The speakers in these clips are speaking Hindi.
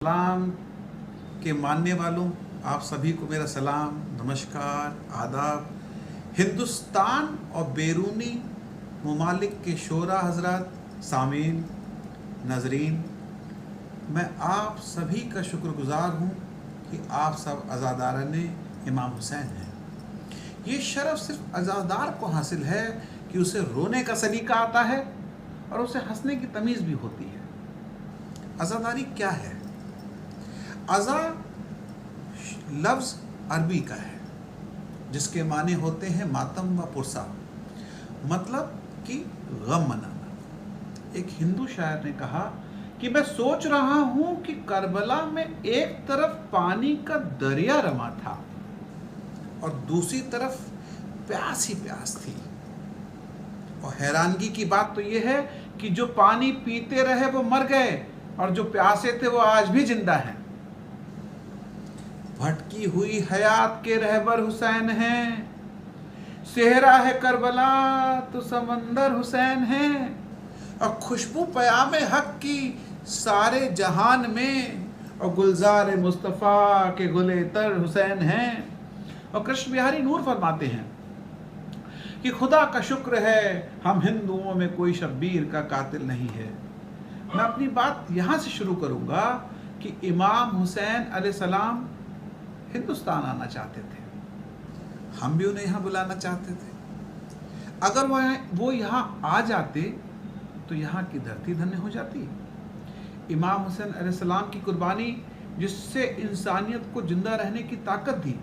इस्लाम के मानने वालों, आप सभी को मेरा सलाम, नमस्कार, आदाब। हिंदुस्तान और बैरूनी ममालिक के शोरा हजरात, सामीन, नाजरीन, मैं आप सभी का शुक्रगुजार हूँ कि आप सब अज़ादारान इमाम हुसैन हैं। ये शरफ़ सिर्फ अज़ादार को हासिल है कि उसे रोने का सलीका आता है और उसे हंसने की तमीज़ भी होती है। अज़ादारी क्या है? अज़ा लफ्ज़ अरबी का है जिसके माने होते हैं मातम व पुरसा, मतलब कि गम मनाना। एक हिंदू शायर ने कहा कि मैं सोच रहा हूं कि करबला में एक तरफ पानी का दरिया रमा था और दूसरी तरफ प्यास ही प्यास थी। और हैरानगी की बात तो यह है कि जो पानी पीते रहे वो मर गए और जो प्यासे थे वो आज भी जिंदा हैं। भटकी हुई हयात के रहबर हुसैन हैं, सेहरा है करबला तो समंदर हुसैन है। और खुशबू पयामे हक की सारे जहान में, और गुलजार मुस्तफ़ा के गुले तर हुसैन हैं। और कृष्ण बिहारी नूर फरमाते हैं कि खुदा का शुक्र है हम हिंदुओं में कोई शब्बीर का कातिल नहीं है। मैं अपनी बात यहाँ से शुरू करूँगा कि इमाम हुसैन अलैहिस्सलाम हिंदुस्तान आना चाहते थे, हम भी उन्हें यहाँ बुलाना चाहते थे। अगर वो यहाँ आ जाते तो यहाँ की धरती धन्य हो जाती। इमाम हुसैन अलैहिस्सलाम की कुर्बानी जिससे इंसानियत को जिंदा रहने की ताकत दी,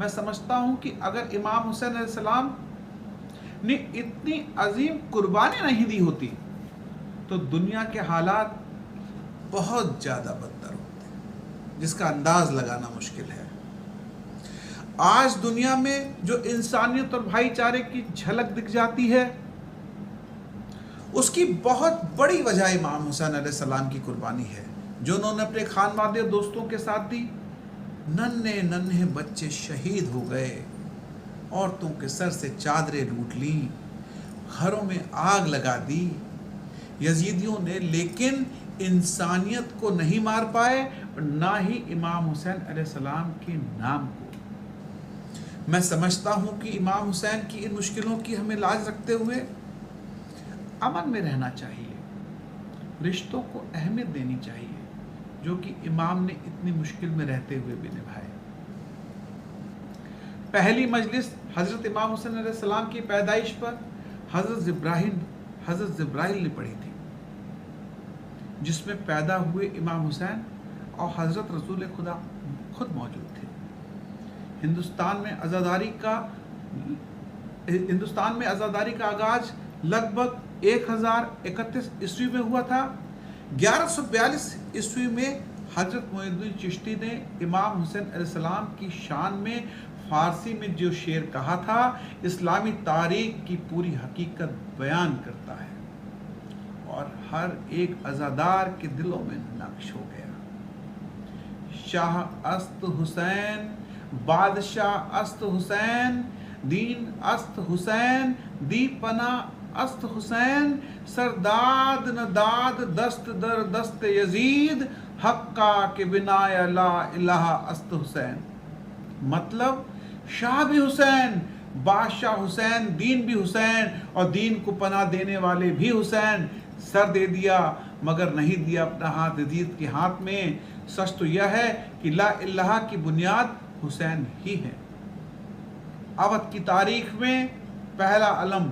मैं समझता हूँ कि अगर इमाम हुसैन अलैहिस्सलाम ने इतनी अजीम कुर्बानी नहीं दी होती तो दुनिया के हालात बहुत ज़्यादा बदतर होते, जिसका अंदाज लगाना मुश्किल है। आज दुनिया में जो इंसानियत और भाईचारे की झलक दिख जाती है, उसकी बहुत बड़ी वजह इमाम हुसैन अलैहिस्सलाम की कुर्बानी है, जो उन्होंने अपने खानवादे और दोस्तों के साथ दी। नन्हे नन्हे बच्चे शहीद हो गए, औरतों के सर से चादरें लूट ली, घरों में आग लगा दी यजीदियों ने, लेकिन इंसानियत को नहीं मार पाए और ना ही इमाम हुसैन अलैहिस्सलाम के नाम को। मैं समझता हूं कि इमाम हुसैन की इन मुश्किलों की हमें लाज रखते हुए अमन में रहना चाहिए, रिश्तों को अहमियत देनी चाहिए जो कि इमाम ने इतनी मुश्किल में रहते हुए भी निभाए। पहली मजलिस हजरत इमाम हुसैन अलैहिस्सलाम की पैदाइश पर हजरत जिब्राइल ने पढ़ी थी, जिसमें पैदा हुए इमाम हुसैन और हजरत रसूल खुदा खुद मौजूद थे। हिंदुस्तान में आज़ादारी का आगाज लगभग 1031 ईस्वी में हुआ था। 1142 ईस्वी में हजरत मोइनुद्दीन चिश्ती ने इमाम हुसैन अलैहिस्सलाम की शान में फारसी में जो शेर कहा था, इस्लामी तारीख की पूरी हकीकत बयान करता है और हर एक अज़ादार के दिलों में नक्श हो गया। शाह अस्त हुसैन, बादशाह अस्त हुसैन, दीन अस्त हुसैन, दीपना अस्त हुसैन, सरदाद नदाद दस्त दर दस्त यजीद, हक्का के बिना ला इलाहा अस्त हुसैन। मतलब शाह भी हुसैन, बादशाह हुसैन, दीन भी हुसैन और दीन को पनाह देने वाले भी हुसैन। सर दे दिया मगर नहीं दिया अपना हाथ यजीद के हाथ में। सच तो यह है कि ला इलाहा की बुनियाद हुसैन ही है। अवध की तारीख में पहला अलम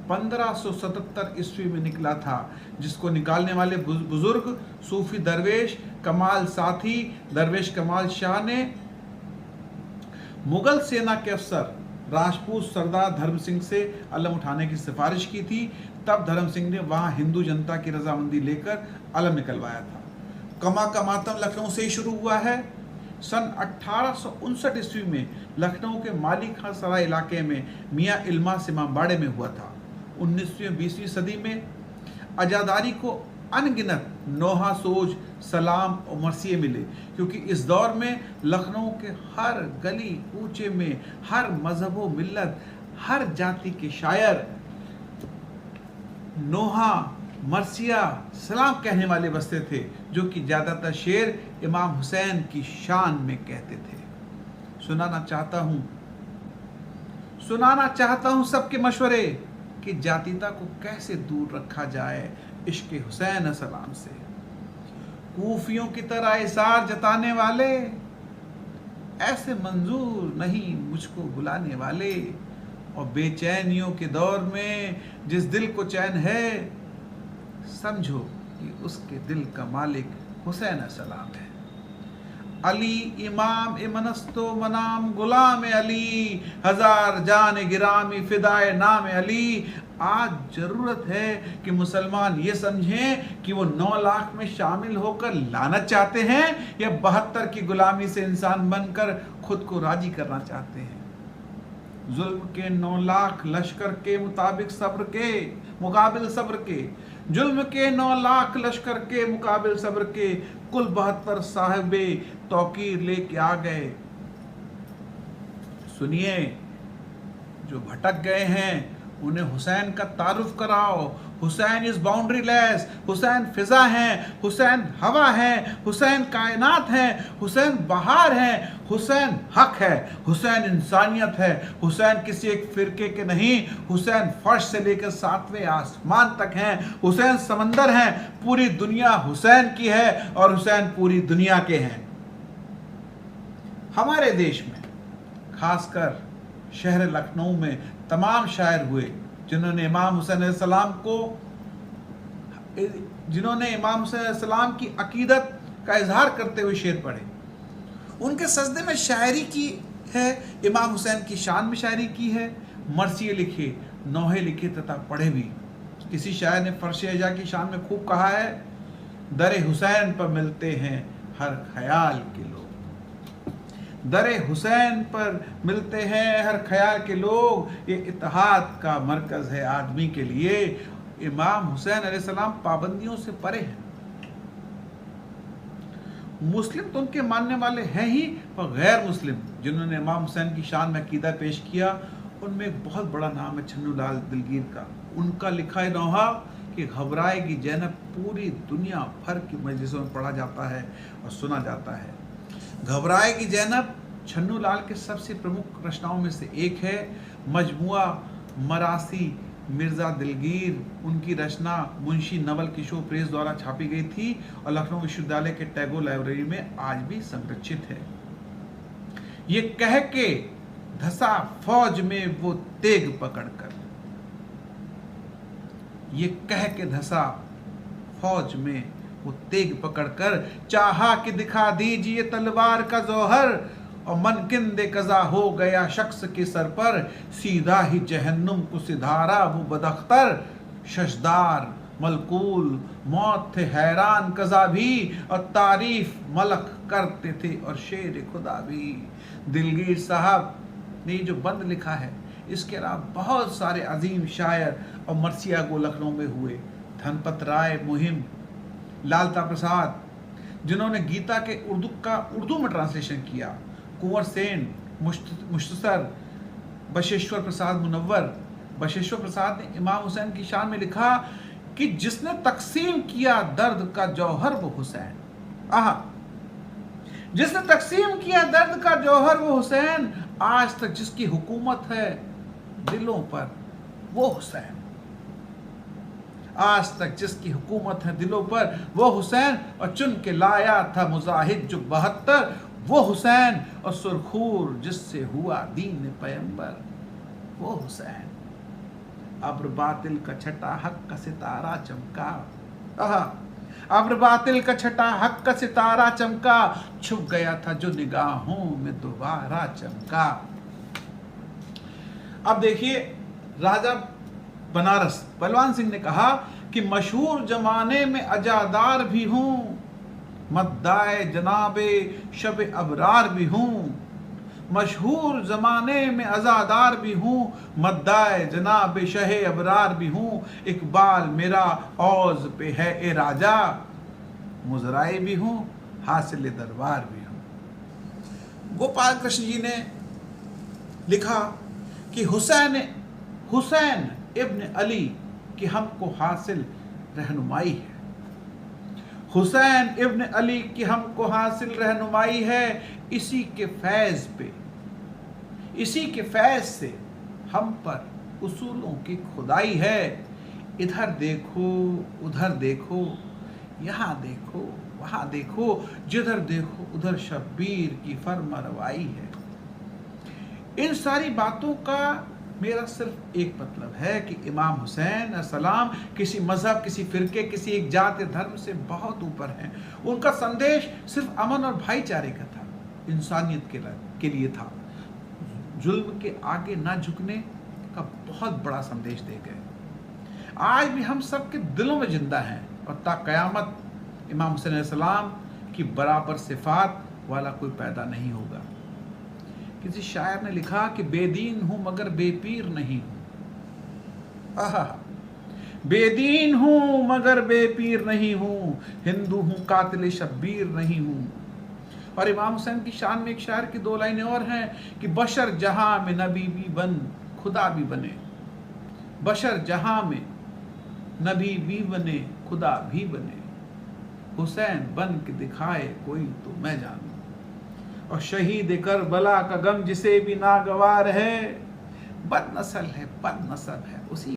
1577 ईस्वी में निकला था, जिसको निकालने वाले बुजुर्ग सूफी दरवेश कमाल साथी दरवेश कमाल शाह ने मुगल सेना के अफसर राजपूत सरदार धर्म सिंह से अलम उठाने की सिफारिश की थी। तब धर्म सिंह ने वहां हिंदू जनता की रजामंदी लेकर अलम निकलवाया था। कमा का मातम लखनऊ से ही शुरू हुआ है। सन 1859 ईस्वी में लखनऊ के माली खां सराय इलाके में मियाँ इल्मास इमामबाड़े में हुआ था। 19वीं 20वीं सदी में आज़ादारी को अनगिनत नोहा सोज, सलाम और मरसिए मिले, क्योंकि इस दौर में लखनऊ के हर गली कूचे में हर मजहब व मिल्लत, हर जाति के शायर नोहा मरसिया सलाम कहने वाले बसते थे, जो कि ज़्यादातर शेर इमाम हुसैन की शान में कहते थे। सुनाना चाहता हूँ सबके मशवरे कि जातीयता को कैसे दूर रखा जाए इश्क हुसैन सलाम से। कूफियों की तरह इसार जताने वाले ऐसे मंजूर नहीं मुझको बुलाने वाले, और बेचैनियों के दौर में जिस दिल को चैन है, समझो कि उसके दिल का मालिक हुसैन सलाम है। अली इमाम इमनस्तो मनाम गुलाम अली, हजार जान गिरामी फिदाए नाम अली। आज जरूरत है कि मुसलमान ये समझें कि वो 9 लाख में शामिल होकर लानत चाहते हैं या 72 की गुलामी से इंसान बनकर खुद को राजी करना चाहते हैं। जुल्म के 9 लाख लश्कर के मुताबिक मुकाबिल सब्र के, जुल्म के 9 लाख लश्कर के मुकाबिल सब्र के, कुल 72 साहिबे तौकीर लेके आ गए। सुनिए, जो भटक गए हैं उन्हें हुसैन का तारुफ कराओ। Hussain is boundaryless, Hussain फिजा है, हुसैन हवा है, हुसैन कायनात है, हुसैन बहार है, हुसैन हक है, हुसैन इंसानियत है, हुसैन किसी एक फिरके के नहीं, हुसैन फर्श से लेकर 7वें आसमान तक हैं, हुसैन समंदर हैं, पूरी दुनिया हुसैन की है और हुसैन पूरी दुनिया के हैं। हमारे देश में खासकर शहर लखनऊ में तमाम शायर हुए जिन्होंने इमाम हुसैन सलाम की अकीदत का इजहार करते हुए शेर पढ़े। उनके सजदे में शायरी की है, इमाम हुसैन की शान में शायरी की है, मरसिये लिखे, नौहे लिखे तथा पढ़े भी। किसी शायर ने फर्श अजा की शान में खूब कहा है, दरे हुसैन पर मिलते हैं हर ख्याल के लोग, दरे हुसैन पर मिलते हैं हर ख्याल के लोग, ये इत्तेहाद का मरकज है आदमी के लिए। इमाम हुसैन अलैहिस्सलाम पाबंदियों से परे हैं। मुस्लिम तो उनके मानने वाले हैं ही, पर गैर मुस्लिम जिन्होंने इमाम हुसैन की शान में अकीदा पेश किया, उनमें एक बहुत बड़ा नाम है छन्नू लाल दिलगीर का। उनका लिखा है नौहा कि घबराएगी जैनब पूरी दुनिया भर की मजलिसों में पढ़ा जाता है और सुना जाता है। घबराएगी जैनब छन्नू लाल के सबसे प्रमुख रचनाओं में से एक है। मजमुआ मरासी मिर्ज़ा दिलगीर, उनकी रचना मुंशी नवल किशोर प्रेस द्वारा छापी गई थी और लखनऊ विश्वविद्यालय के टैगोर लाइब्रेरी में आज भी संरक्षित है। ये कह के धसा फौज में वो तेग पकड़कर, ये कह के धसा फौज में वो तेग पकड़कर, चाहा कि दिखा दीजिए तलवार का जौहर, और मनकिंदे कज़ा हो गया शख्स के सर पर, सीधा ही जहन्नुम को सिधारा वो बदख्तर, शशदार मलकूल मौत थे हैरान कज़ा भी, और तारीफ मलक करते थे और शेर खुदा भी। दिलगीर साहब ने जो बंद लिखा है, इसके अलावा बहुत सारे अजीम शायर और मरसिया गो लखनऊ में हुए। धनपत राय मुहिम, लालता प्रसाद जिन्होंने गीता के उर्दू में ट्रांसलेशन किया, कुंवर सेन, मुश्तसर, बशेश्वर प्रसाद मुनव्वर। बशेश्वर प्रसाद ने इमाम हुसैन की शान में लिखा कि जिसने तकसीम किया दर्द का जौहर वो हुसैन, आहा, जिसने तकसीम किया दर्द का जौहर वो हुसैन, आज तक जिसकी हुकूमत है दिलों पर वो हुसैन, आज तक जिसकी हुकूमत है दिलों पर वो हुसैन, और चुन के लाया था मुजाहिद जो 72 वो हुसैन, और सुरखूर जिससे हुआ दीन पैगंबर वो हुसैन। अब्र बातिल का छटा हक का सितारा चमका, अब्र बातिल का छटा हक का सितारा चमका, छुप गया था जो निगाहों में दोबारा चमका। अब देखिए, राजा बनारस बलवान सिंह ने कहा कि मशहूर जमाने में अजादार भी हूँ, मद्दाए जनाबे शब अबरार भी हूँ, मशहूर जमाने में अजादार भी हूँ, मद्दाए जनाबे शहे अबरार भी हूँ, इकबाल मेरा औज पे है ए राजा, मुजराए भी हूँ हासिल दरबार भी हूँ। गोपाल कृष्ण जी ने लिखा कि हुसैन इब्न अली कि हमको हासिल रहनुमाई है। हुसैन इब्न अली की हमको हासिल रहनुमाई है, इसी के फैज़ पे, इसी के फैज़ से हम पर उसूलों की खुदाई है। इधर देखो उधर देखो, यहाँ देखो वहाँ देखो, जिधर देखो उधर शब्बीर की फरमारवाई है। इन सारी बातों का मेरा सिर्फ एक मतलब है कि इमाम हुसैन अस्सलाम किसी मजहब, किसी फिरके, किसी एक जात धर्म से बहुत ऊपर हैं। उनका संदेश सिर्फ अमन और भाईचारे का था, इंसानियत के लिए था। जुल्म के आगे ना झुकने का बहुत बड़ा संदेश दे गए। आज भी हम सबके दिलों में जिंदा हैं और ता क़यामत इमाम हुसैन अलैहिस्सलाम की बराबर सिफात वाला कोई पैदा नहीं होगा। किसी शायर ने लिखा कि बेदीन हूं मगर बेपीर नहीं हूं। आहा, बेदीन हूं मगर बेपीर नहीं हूं, हिंदू हूं कातिल शब्बीर नहीं हूं। और इमाम हुसैन की शान में एक शायर की 2 लाइनें और हैं कि बशर जहां में नबी भी बन खुदा भी बने, बशर जहां में नबी भी बने खुदा भी बने, हुसैन बन के दिखाए कोई तो मैं जानूं। और शहीद करबला का गम जिसे भी नागवार है, बदनस्ल है बदनसब है उसी